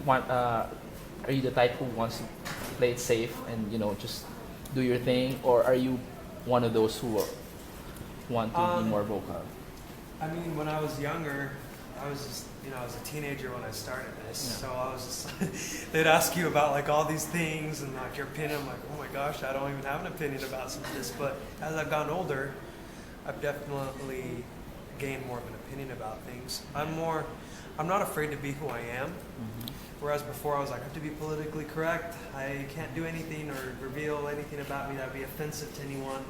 want are you the type who wants to play it safe and just do your thing, or are you one of those who want to be more vocal? I mean, when I was younger, I was just, I was a teenager when I started this, so I was just, they'd ask you about like all these things and like your opinion. I'm like, oh my gosh, I don't even have an opinion about some of this. But as I've gotten older, I've definitely gained more of an opinion about things. I'm not afraid to be who I am. Whereas before I was like, I have to be politically correct. I can't do anything or reveal anything about me that would be offensive to anyone.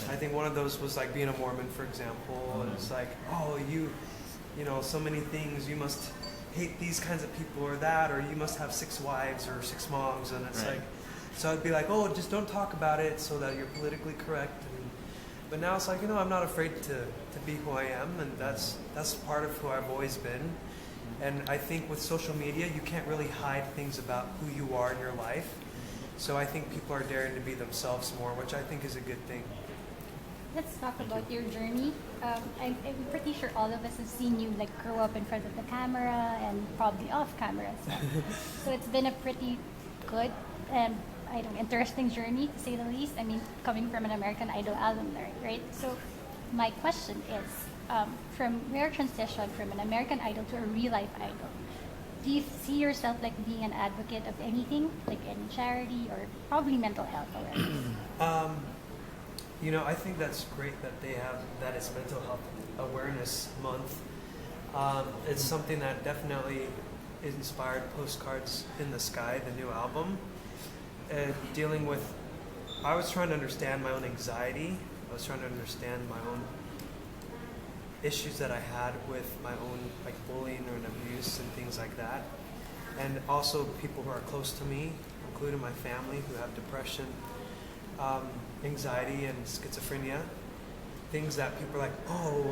I think one of those was like being a Mormon, for example. And it's like, oh, you know, so many things, you must hate these kinds of people or that, or you must have 6 wives or 6 moms. And it's like, so I'd be like, oh, just don't talk about it so that you're politically correct. But now it's like, I'm not afraid to be who I am, and that's part of who I've always been. And I think with social media, you can't really hide things about who you are in your life. So I think people are daring to be themselves more, which I think is a good thing. Let's talk about your journey. I'm pretty sure all of us have seen you like grow up in front of the camera and probably off camera as well. So it's been a pretty good and interesting journey, to say the least. I mean, coming from an American Idol alumni, right? So my question is, from your transition from an American Idol to a real life idol, do you see yourself like being an advocate of anything, like any charity or probably mental health awareness? I think that's great that they have that it's Mental Health Awareness Month. It's something that definitely inspired Postcards in the Sky, the new album. Dealing with, I was trying to understand my own anxiety. I was trying to understand my own issues that I had with my own like bullying or abuse and things like that. And also people who are close to me, including my family, who have depression, anxiety and schizophrenia. Things that people are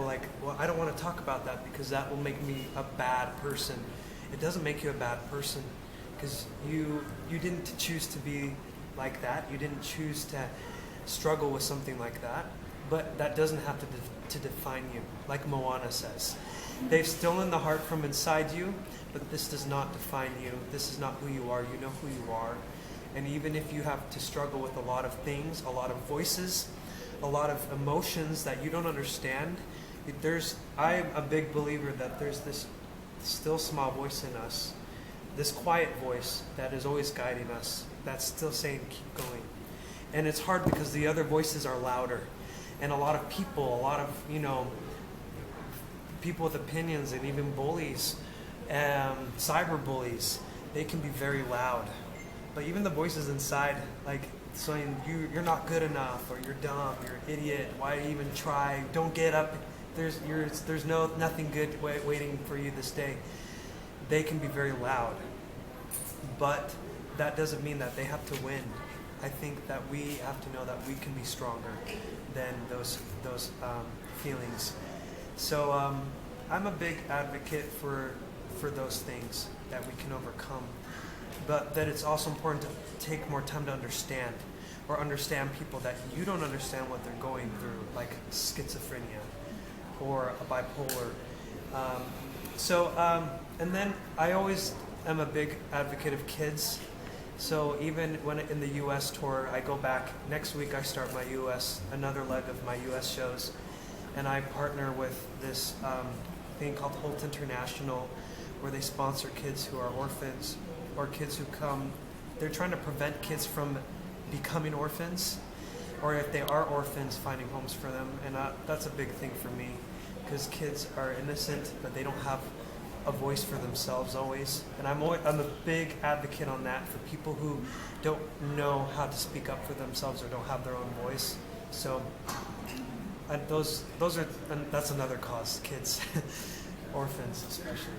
like, well, I don't want to talk about that because that will make me a bad person. It doesn't make you a bad person because you didn't choose to be like that. You didn't choose to struggle with something like that. But that doesn't have to define you, like Moana says. They've stolen the heart from inside you, but this does not define you. This is not who you are. You know who you are. And even if you have to struggle with a lot of things, a lot of voices, a lot of emotions that you don't understand, I'm a big believer that there's this still small voice in us, this quiet voice that is always guiding us, that's still saying keep going. And it's hard because the other voices are louder. And a lot of people, people with opinions and even bullies, cyber bullies, they can be very loud. But even the voices inside, like saying you're not good enough, or you're dumb, you're an idiot, why even try, don't get up, there's nothing good waiting for you this day. They can be very loud. But that doesn't mean that they have to win. I think that we have to know that we can be stronger than those feelings. So I'm a big advocate for those things that we can overcome, but that it's also important to take more time to understand people that you don't understand what they're going through, like schizophrenia or a bipolar. And then I always am a big advocate of kids. So even when in the U.S. tour, I go back, next week I start another leg of my U.S. shows, and I partner with this thing called Holt International, where they sponsor kids who are orphans, or kids who they're trying to prevent kids from becoming orphans, or if they are orphans, finding homes for them. And that's a big thing for me, because kids are innocent, but they don't have a voice for themselves always. And I'm a big advocate on that for people who don't know how to speak up for themselves or don't have their own voice. So that's another cause, kids, orphans especially.